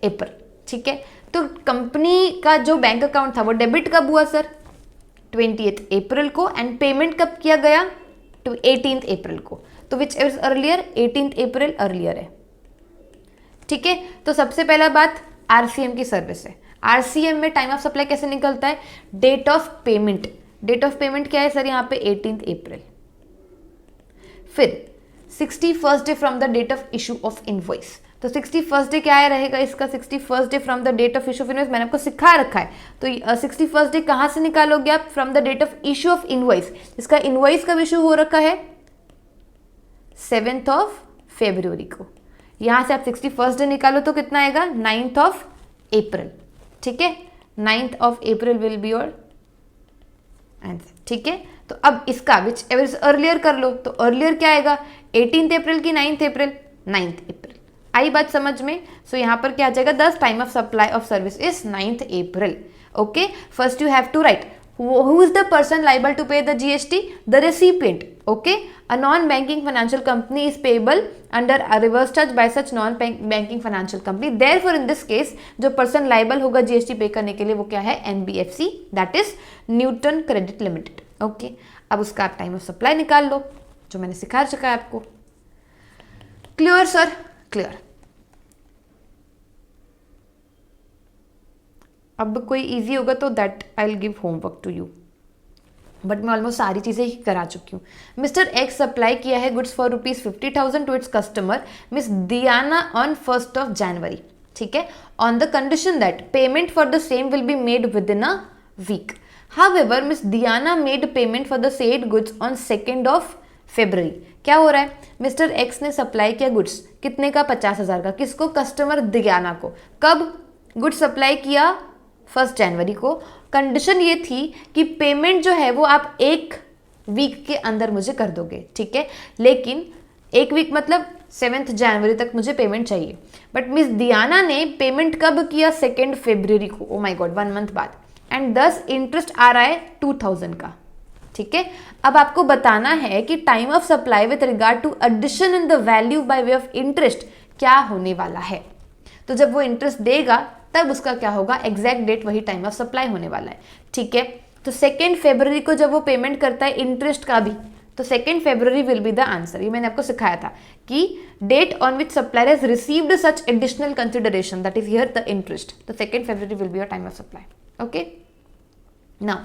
S1: April. ठीक है, तो कंपनी का जो बैंक अकाउंट था वो डेबिट कब हुआ सर? 28th अप्रैल को. एंड पेमेंट कब किया गया? 18th अप्रैल को. तो which is earlier? 18th April earlier है. ठीक है, तो सबसे पहला बात आरसीएम की सर्विस है. आरसीएम में टाइम ऑफ सप्लाई कैसे निकलता है? Date of payment. Date of payment क्या है सर यहाँ पे? 18th April. फिर 61st day from the date of issue of invoice. तो 61st डे क्या है रहेगा इसका, 61st day from the date of issue of invoice, मैंने आपको सिखा रखा है। तो 61st डे कहाँ से निकालोगे आप, from the date of issue of invoice. इसका इनवॉइस कब इशू हो रखा है, 7th ऑफ फेब्रुवरी को। यहाँ से आप 61st डे निकालो तो कितना आएगा, 9th ऑफ अप्रैल। ठीक है, 9th of April will be your answer. ठीक है, तो अब इसका विच एवर इज अर्लियर कर लो, तो अर्लियर क्या आएगा, 18th अप्रैल की 9th अप्रैल, 9th अप्रैल। आई बात समझ में। सो यहाँ पर क्या आ जाएगा, the time of supply of service is 9th April. Okay, first you have to write who is the person liable to pay the GST, the recipient. Okay, a non-banking financial company is payable under a reverse charge by such non-banking financial company. Therefore in this case जो person liable होगा GST पे करने के लिए वो क्या है, NBFC, that is Newton Credit Limited. Okay, अब उसका आप टाइम ऑफ सप्लाई निकाल लो जो मैंने सिखा चुका है आपको। Clear sir, clear. अब कोई इजी होगा तो that I will give homework to you, but मैं ऑलमोस्ट सारी चीज़ें ही करा चुकी हूँ। मिस्टर एक्स सप्लाई किया है goods for ₹50,000 to its customer miss Diana on 1st of January. ठीक है, on the condition that payment for the same will be made within a week. However miss Diana made payment for the said goods on 2nd of February. क्या हो रहा है, mister X ने supply किया goods कितने का, 50,000 का। किसको, कस्टमर दियाना को। कब गुड्स सप्लाई किया, 1st जनवरी को। कंडीशन ये थी कि पेमेंट जो है वो आप 1 वीक के अंदर मुझे कर दोगे। ठीक है, लेकिन 1 वीक मतलब 7th जनवरी तक मुझे पेमेंट चाहिए। बट मिस दियाना ने पेमेंट कब किया, 2nd फरवरी को। ओ माय गॉड, 1 मंथ बाद। एंड 10 इंटरेस्ट आ रहा है 2000 का। ठीक है, अब आपको बताना है कि time of supply with regard to addition in the value by way of interest क्या होने वाला है। तो जब वो इंटरेस्ट देगा तब उसका क्या होगा, एग्जैक्ट डेट वही टाइम ऑफ सप्लाई होने वाला है। ठीक है, तो 2nd फरवरी को जब वो पेमेंट करता है इंटरेस्ट का भी, तो 2nd February will be the answer. ये मैंने आपको सिखाया था कि date on which supplier has received such additional consideration, that is here the interest. तो 2nd February will be your time of supply. Okay, now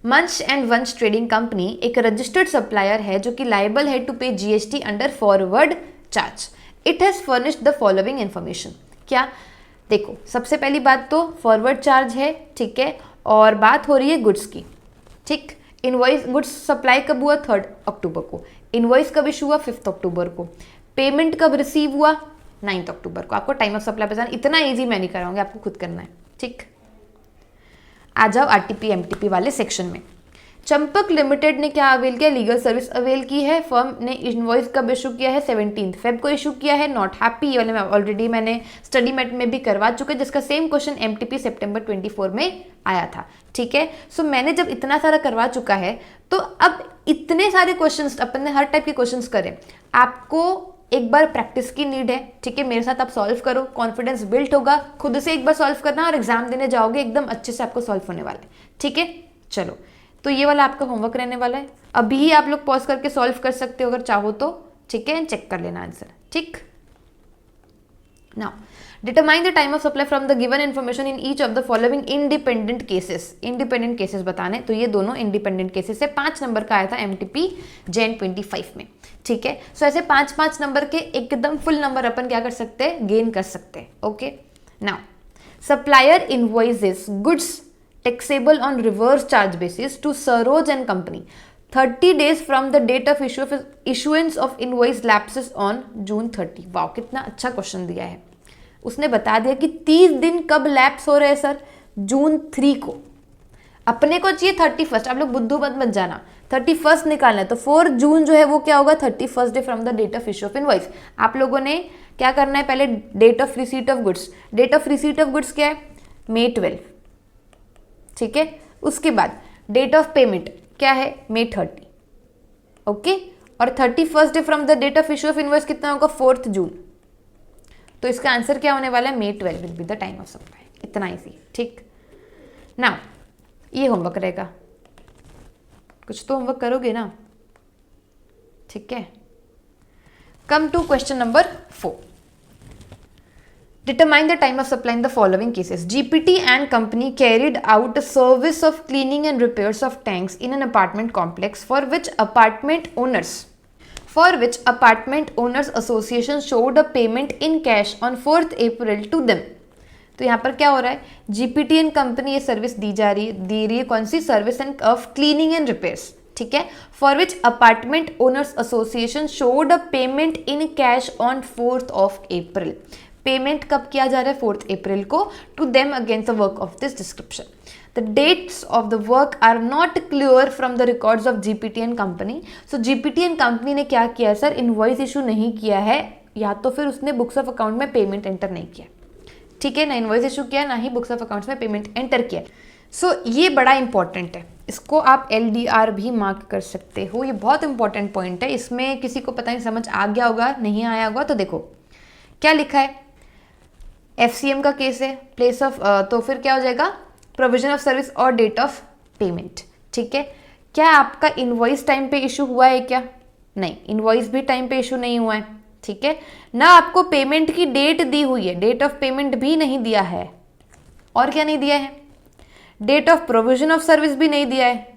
S1: Munch and Vansh trading company एक registered supplier है जो कि लाइबल है to pay GST under forward charge. It has furnished the following information. क्या, देखो सबसे पहली बात तो फॉरवर्ड चार्ज है। ठीक है, और बात हो रही है गुड्स की। ठीक, इनवॉइस गुड्स सप्लाई कब हुआ, 3rd अक्टूबर को। इनवॉइस कब इशू हुआ, 5th अक्टूबर को। पेमेंट कब रिसीव हुआ, 9th अक्टूबर को। आपको टाइम ऑफ सप्लाई पता, इतना ईजी मैं नहीं कराऊंगी, आपको खुद करना है। ठीक, आ जाओ RTP MTP वाले सेक्शन में। चंपक लिमिटेड ने क्या अवेल किया, लीगल सर्विस अवेल की है। फर्म ने इनवॉइस कब इशू किया है, 17th फेब को इशू किया है। नॉट हैप्पी, ये वाले मैं ऑलरेडी मैंने स्टडी मेट में भी करवा चुका है, जिसका सेम क्वेश्चन MTP सितंबर 24 में आया था। ठीक है, सो मैंने जब इतना सारा करवा चुका है तो अब इतने सारे क्वेश्चंस अपन ने हर टाइप के क्वेश्चंस करे। आपको एक बार प्रैक्टिस की नीड है। ठीक है, मेरे साथ आप सॉल्व करो, कॉन्फिडेंस बिल्ड होगा। खुद से एक बार सॉल्व करना और एग्जाम देने जाओगे एकदम अच्छे से आपको सॉल्व होने वाला है। ठीक है, चलो, तो ये वाला आपका होमवर्क रहने वाला है। अभी ही आप लोग पॉज करके सॉल्व कर सकते हो अगर चाहो तो। ठीक है, चेक कर लेना आंसर। ठीक, now determine the time of supply from the given information in each of the following independent cases. Independent cases बताने, तो ये दोनों इंडिपेंडेंट केसेस है। 5 नंबर का आया था MTP Jan 25 में। ठीक है, सो ऐसे 5-5 नंबर के एकदम फुल नंबर अपन क्या कर सकते हैं, गेन कर सकते हैं। Okay, now supplier invoices goods taxable on reverse charge basis to Saroj and Company 30 days from the date of issuance of invoice lapses on June 30। Wow, कितना अच्छा क्वेश्चन दिया है। उसने बता दिया कि 30 दिन कब लैप्स हो रहे हैं सर, June 3 को। अपने को चाहिए 31st, आप लोग बुद्धू मत जाना, 31st निकालना है। तो 4 जून जो है वो क्या होगा, 31st day from the date of issue of invoice. आप लोगों ने क्या करना है, पहले date of receipt of goods. Date of receipt of goods क्या है, May 12। ठीक है, उसके बाद डेट ऑफ पेमेंट क्या है, May 30। ओके, और 31st day from the date of issue of invoice कितना होगा, 4th जून। तो इसका आंसर क्या होने वाला है, May 12 will be the time of supply. इतना इजी। ठीक, नाउ ये होमवर्क रहेगा, कुछ तो होमवर्क करोगे ना। ठीक है, come to question number 4। Determine the time of supply in the following cases. GPT and company carried out a service of cleaning and repairs of tanks in an apartment complex for which apartment owners for which apartment owners association showed a payment in cash on 4th April to them। तो यहाँ पर क्या हो रहा है, जीपीटीएन company ये service दे रही है कौन सी, service and of cleaning and repairs, ठीक है। For which apartment owners association showed a payment in cash on 4th of April। Payment कब किया जा रहा है, 4th April को, to them against the work of this description. The dates of the work are not clear from the records of GPTN company। So GPTN company ने क्या किया sir, invoice issue नहीं किया है, या तो फिर उसने बुक्स ऑफ अकाउंट में पेमेंट एंटर नहीं किया, ठीक है, ना इनवॉइस इशू किया ना ही बुक्स ऑफ अकाउंट्स में पेमेंट एंटर किया। सो ये बड़ा इंपॉर्टेंट है, इसको आप LDR भी मार्क कर सकते हो, ये बहुत इंपॉर्टेंट पॉइंट है। इसमें किसी को पता नहीं समझ आ गया होगा, नहीं आया होगा तो देखो क्या लिखा है, FCM का केस है, प्लेस ऑफ, तो फिर क्या हो जाएगा, प्रोविजन ऑफ सर्विस और डेट ऑफ पेमेंट, ठीक है। क्या आपका इनवॉइस टाइम पे इशू हुआ है क्या, नहीं, इनवॉइस भी टाइम पे इशू नहीं हुआ है, ठीक है ना। आपको पेमेंट की डेट दी हुई है, डेट ऑफ पेमेंट भी नहीं दिया है, और क्या नहीं दिया है, date of provision of service भी नहीं दिया है,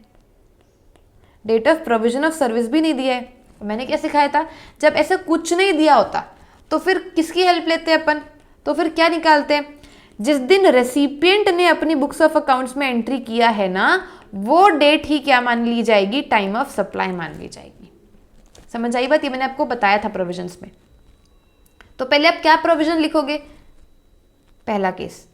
S1: date of provision of service भी नहीं दिया है। मैंने क्या सिखाया था, जब ऐसा कुछ नहीं दिया होता तो फिर किसकी हेल्प लेते हैं अपन, तो फिर क्या निकालते हैं, जिस दिन रेसिपिएंट ने अपनी बुक्स ऑफ अकाउंट्स में एंट्री किया है ना, वो डेट ही क्या मान ली जाएगी, टाइम ऑफ सप्लाई मान ली जाएगी। समझ आई बात, ये मैंने आपको बताया था प्रोविजंस में। तो पहले आप क्या प्रोविजन लिखोगे, पहला केस,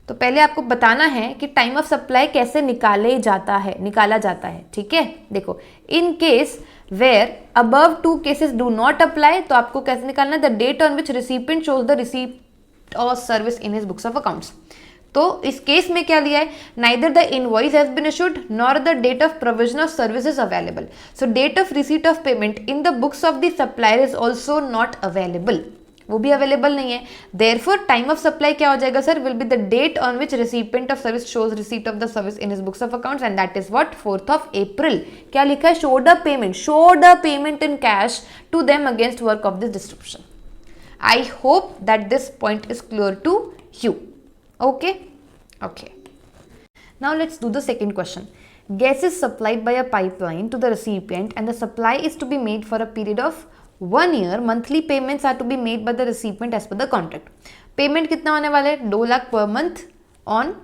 S1: तो पहले आपको बताना है कि टाइम ऑफ सप्लाई कैसे निकाला जाता है, ठीक है। देखो, in case where above 2 cases do not apply, तो आपको कैसे निकालना है, the date on which recipient shows the receipt और service in his books of accounts. तो इस केस में क्या लिया है, neither the invoice has been issued nor the date of provision of services available. So date of receipt of payment in the books of the supplier is also not available, वो भी available नहीं है। Therefore time of supply क्या हो जाएगा sir, will be the date on which recipient of service shows receipt of the service in his books of accounts, and that is what, 4th of April। क्या लिखा है, showed a payment in cash to them against work of this description. I hope that this point is clear to you. Okay? Okay. Now let's do the second question. Gas is supplied by a pipeline to the recipient and the supply is to be made for a period of 1 year. Monthly payments are to be made by the recipient as per the contract. Payment कितना होने वाला है, 2 lakh per month on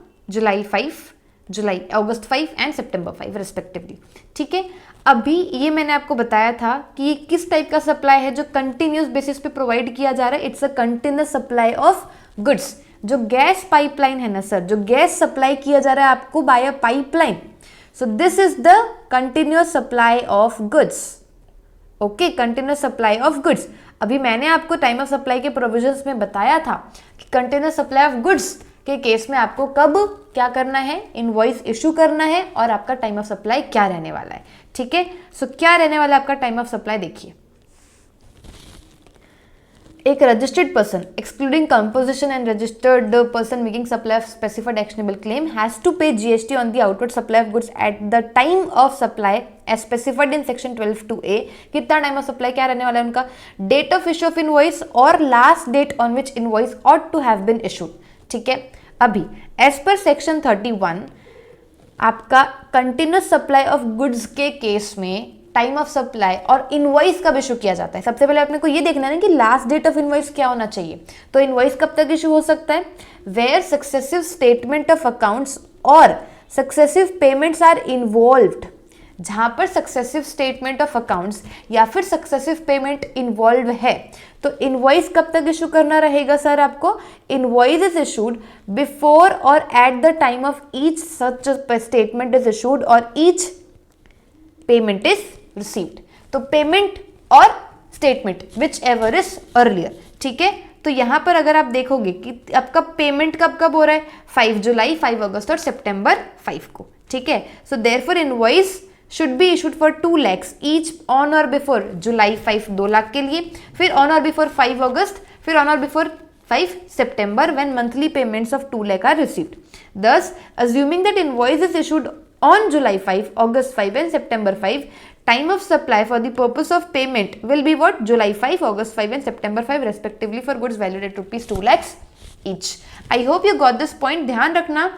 S1: August 5 and September 5 respectively, ठीक है। अभी ये मैंने आपको बताया था कि ये किस टाइप का सप्लाई है जो कंटिन्यूस बेसिस पे प्रोवाइड किया जा रहा है, it's a continuous supply of goods. जो गैस पाइपलाइन है ना सर, जो गैस सप्लाई किया जा रहा है आपको by a pipeline, so this is the continuous supply of goods, okay, continuous supply of goods. अभी मैंने आपको टाइम ऑफ सप्लाई के प्रोविजंस में बताया था कि कंटिन्यूस सप्लाई ऑफ गुड्स के केस में आपको कब क्या करना है, इनवॉइस इशू करना है, और आपका टाइम ऑफ सप्लाई क्या रहने वाला है, ठीक है। सो क्या रहने वाला है आपका टाइम ऑफ सप्लाई, देखिए, एक registered person excluding composition and registered person making supply of specified actionable claim has to pay GST on the outward supply of goods at the time of supply as specified in section 12(2)(a)। कितना time of supply क्या रहने वाला है उनका, date of issue of invoice और last date on which invoice ought to have been issued, ठीक है। अभी एज पर सेक्शन 31 आपका कंटिन्यूस सप्लाई ऑफ गुड्स के केस में टाइम ऑफ सप्लाई और इनवॉइस कब इशू किया जाता है। सबसे पहले अपने को ये देखना है कि लास्ट डेट ऑफ इनवॉइस क्या होना चाहिए। तो इनवॉइस कब तक इशू हो सकता है, where successive statement of accounts और सक्सेसिव पेमेंट्स आर इन्वॉल्व्ड, जहां पर सक्सेसिव स्टेटमेंट ऑफ अकाउंट्स या फिर सक्सेसिव पेमेंट इन्वॉल्व है। तो इनवॉइस कब तक इशू करना रहेगा सर आपको, इनवॉइस इज इशूड बिफोर और eight the time of each such statement is issued और ईच पेमेंट इज रिसीव्ड। तो पेमेंट और statement which ever is earlier, ठीक है। तो यहां पर अगर आप देखोगे कि आपका पेमेंट कब कब हो रहा है, 5 जुलाई, 5 अगस्त और सितंबर 5 को, ठीक है। So therefore invoice should be issued for 2 lakhs each on or before July 5 2 lakh के लिए, फिर on or before 5 August, फिर on or before 5 September when monthly payments of 2 lakh are received. Thus, assuming that invoice is issued on July 5, August 5 and September 5, time of supply for the purpose of payment will be what, July 5, August 5 and September 5 respectively for goods valued at rupees 2 lakhs each. I hope you got this point. ध्यान रखना,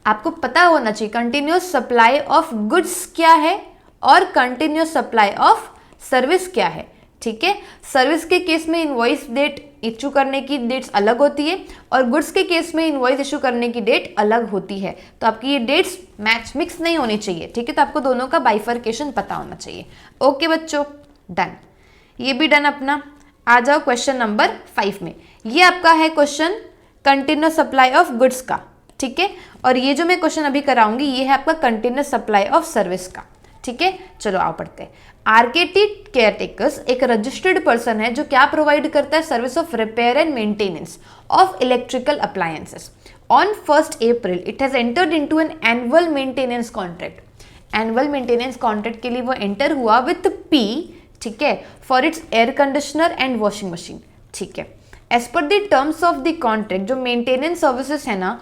S1: आपको पता होना चाहिए continuous supply of goods क्या है और continuous supply of service क्या है। ठीक है, सर्विस के केस में इनवॉइस डेट इशू करने की डेट्स अलग होती है और गुड्स के केस में इनवॉइस इशू करने की डेट अलग होती है। तो आपकी ये डेट्स मिक्स नहीं होनी चाहिए। ठीक है, तो आपको दोनों का बाइफर्केशन पता होना चाहिए। ओके बच्चों, डन, ये भी डन अपना। आ जाओ क्वेश्चन नंबर 5 में। ये आपका है question continuous supply of goods का। ठीक है, और ये जो मैं क्वेश्चन अभी कराऊंगी ये है आपका कंटिन्यूअस सप्लाई ऑफ सर्विस का। ठीक है, चलो आओ पढ़ते हैं। आरकेटी केयरटेकर्स एक रजिस्टर्ड पर्सन है जो क्या प्रोवाइड करता है, service of repair and maintenance of electrical appliances. On 1st April it has entered into an annual maintenance contract. Annual maintenance contract के लिए वो एंटर हुआ विथ पी, ठीक है, for its air conditioner and washing machine. ठीक है, as per the terms of the contract जो maintenance services है ना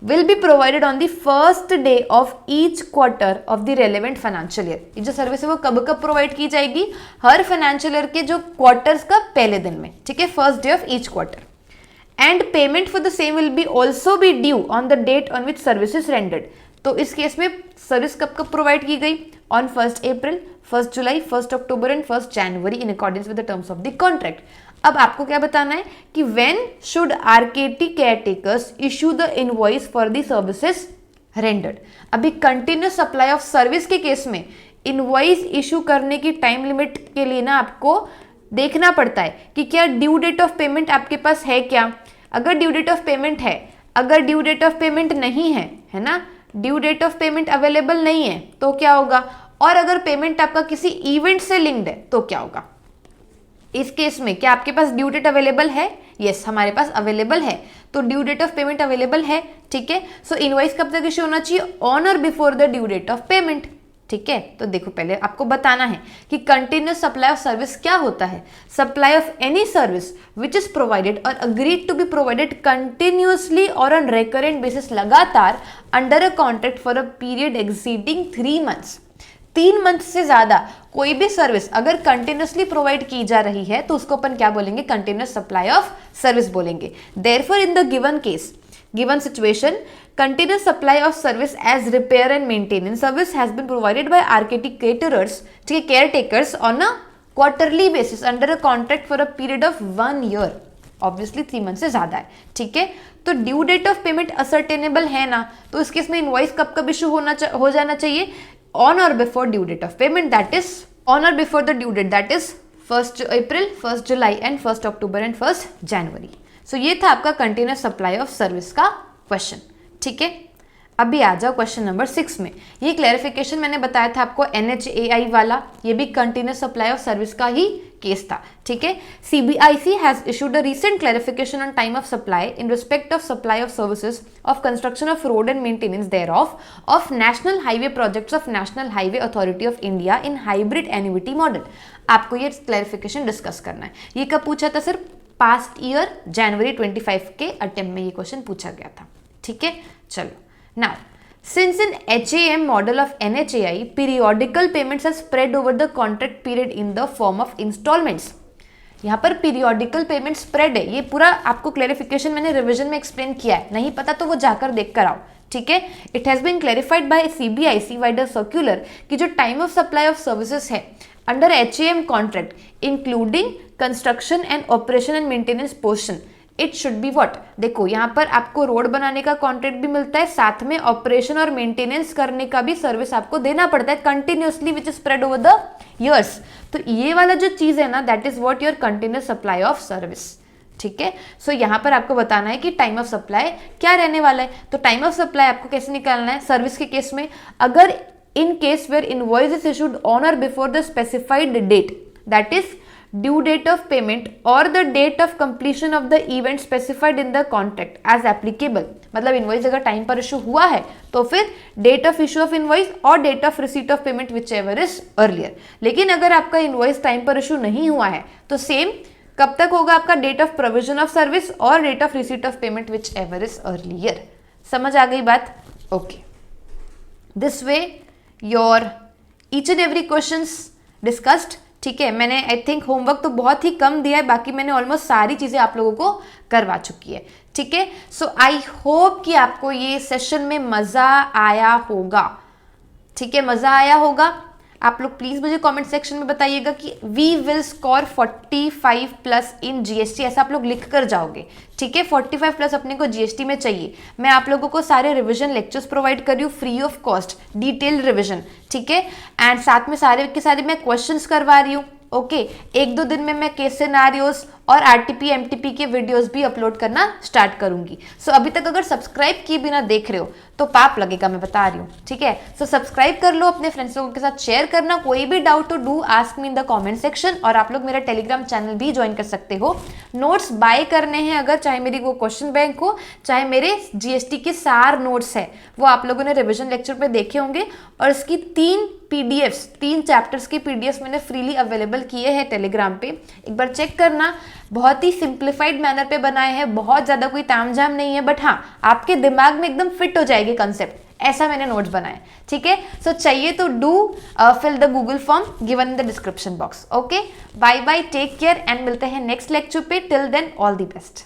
S1: will be provided on the first day of each quarter of the relevant financial year। ये जो service है वो कब कब प्रोवाइड की जाएगी, हर फाइनेंशियल ईयर के जो क्वार्टर्स का पहले दिन में। ठीक है, first day of each quarter. And payment for the same will be also be due on the date on which service is rendered. तो इस केस में सर्विस कब कब प्रोवाइड की गई, on 1st April, 1st July, 1st October and 1st January in according with the terms of the contract. अब आपको क्या बताना है कि when should RKT caretakers issue the invoice for the services rendered. अभी कंटिन्यूस सप्लाई ऑफ सर्विस के case में invoice issue करने की टाइम लिमिट के लिए ना आपको देखना पड़ता है कि क्या ड्यू डेट ऑफ पेमेंट आपके पास है क्या। अगर ड्यू डेट ऑफ पेमेंट है, अगर ड्यू डेट ऑफ पेमेंट नहीं है ना, due date of payment available नहीं है तो क्या होगा, और अगर पेमेंट आपका किसी इवेंट से लिंक्ड है तो क्या होगा। इस केस में क्या आपके पास ड्यू डेट अवेलेबल है, यस हमारे पास अवेलेबल है, तो due date of payment available है। ठीक है, सो इनवॉइस कब तक इश्यू होना चाहिए, ऑन और before the due date of payment. ठीक है, तो देखो पहले आपको बताना है कि कंटिन्यूस सप्लाई ऑफ सर्विस क्या होता है। Supply of any service which is provided और agreed to be provided continuously और ऑन रेकरेंट बेसिस, लगातार under a contract for a period exceeding 3 months। 3 month से ज्यादा कोई भी सर्विस अगर कंटिन्यूसली प्रोवाइड की जा रही है तो उसको अपन क्या बोलेंगे, कंटिन्यूस सप्लाई ऑफ सर्विस बोलेंगे। Therefore in the given case, given situation, continuous supply of service as repair and maintenance service has been provided by RKT caterers, ठीक है, caretakers on a quarterly basis under a contract for a period of 1 year। Obviously 3 month से ज्यादा है। ठीक है, तो due date of पेमेंट असर्टेनेबल है ना, तो इस केस में इनवॉइस कब कब इशू हो जाना चाहिए, ऑन और before due date of payment, that is on और before the due date, that is 1st April, 1st July and 1st October and 1st January। So ये था आपका कंटिन्यूस सप्लाई ऑफ सर्विस का question. ठीक है, अभी आ जाओ क्वेश्चन नंबर 6 में। ये क्लैरिफिकेशन मैंने बताया था आपको NHAI वाला, ये भी कंटिन्यूस सप्लाई ऑफ सर्विस का ही केस था। ठीक है, CBIC has issued a recent clarification on time of supply in respect of supply of services of construction of road and maintenance thereof of national highway projects of national Highway Authority of India in hybrid annuity model. आपको ये clarification discuss करना है। ये कब पूछा था sir, past year जनवरी 25 के attempt में ये क्वेश्चन पूछा गया था। ठीक है, चलो now since in HAM model of NHAI periodical payments are spread over the contract period in the form of instalments. यहाँ पर पीरियोडिकल पेमेंट स्प्रेड है, ये पूरा आपको क्लैरिफिकेशन मैंने रिवीजन में एक्सप्लेन किया है, नहीं पता तो वो जाकर देख कर आओ। ठीक है, it has been clarified by CBIC vide circular कि जो time of supply of services है under HAM contract including construction and operation and maintenance portion, it should be what. देखो यहाँ पर आपको रोड बनाने का कॉन्ट्रैक्ट भी मिलता है, साथ में ऑपरेशन और मेंटेनेंस करने का भी सर्विस आपको देना पड़ता है continuously which is spread over the years. तो ये वाला जो चीज है ना, that is what your continuous supply of service. ठीक है, सो यहाँ पर आपको बताना है कि टाइम ऑफ सप्लाई क्या रहने वाला है। तो टाइम ऑफ सप्लाई आपको कैसे निकालना है, सर्विस के केस में अगर in case where invoice is issued on or before the specified date, that is due date of payment or the date of completion of the event specified in the contract as applicable। मतलब invoice अगर time पर issue हुआ है तो फिर date of issue of invoice और date of receipt of payment whichever is earlier. लेकिन अगर आपका इनवॉइस टाइम पर इशू नहीं हुआ है तो सेम कब तक होगा आपका, date of provision of service और date of receipt of payment whichever is earlier. समझ आ गई बात? Okay, this way your each and every questions discussed. ठीक है, मैंने आई थिंक होमवर्क तो बहुत ही कम दिया है, बाकी मैंने ऑलमोस्ट सारी चीजें आप लोगों को करवा चुकी है। ठीक है, सो आई होप कि आपको ये सेशन में मजा आया होगा। ठीक है, मजा आया होगा। आप लोग प्लीज मुझे कमेंट सेक्शन में बताइएगा कि we will score 45 plus in GST, ऐसा आप लोग लिख कर जाओगे, ठीक है। 45 प्लस अपने को जीएसटी में चाहिए। मैं आप लोगों को सारे रिवीजन लेक्चर्स प्रोवाइड कर रही हूँ free of cost, detailed revision, ठीक है। एंड साथ में सारे के सारे मैं क्वेश्चंस करवा रही हूँ, ओके। एक दो दिन में मैं केस सिनेरियोस और आरटीपी एमटीपी के वीडियोस भी अपलोड करना स्टार्ट करूंगी। सो अभी तक अगर सब्सक्राइब किए बिना देख रहे हो तो पाप लगेगा, मैं बता रही हूँ, ठीक है। सो सब्सक्राइब कर लो, अपने फ्रेंड्स लोगों के साथ शेयर करना। कोई भी डाउट तो do ask me in the comment section, और आप लोग मेरा टेलीग्राम चैनल भी ज्वाइन कर सकते हो। नोट्स बाय करने हैं अगर, चाहे मेरी वो क्वेश्चन बैंक हो, चाहे मेरे जीएसटी के सार नोट्स है, वो आप लोगों ने रिविजन लेक्चर पे देखे होंगे, और इसकी 3 पीडीएफ्स, 3 चैप्टर्स की पीडीएफ मैंने फ्रीली अवेलेबल किए हैं टेलीग्राम पे, एक बार चेक करना। बहुत ही सिंप्लीफाइड मैनर पे बनाए हैं, बहुत ज्यादा कोई तामझाम नहीं है, बट हाँ आपके दिमाग में एकदम फिट हो जाएगी कंसेप्ट, ऐसा मैंने नोट्स बनाए, ठीक है। सो चाहिए तो do fill the Google form given in the description box. Okay, bye bye, take care, and मिलते हैं नेक्स्ट लेक्चर पे। Till then all the best.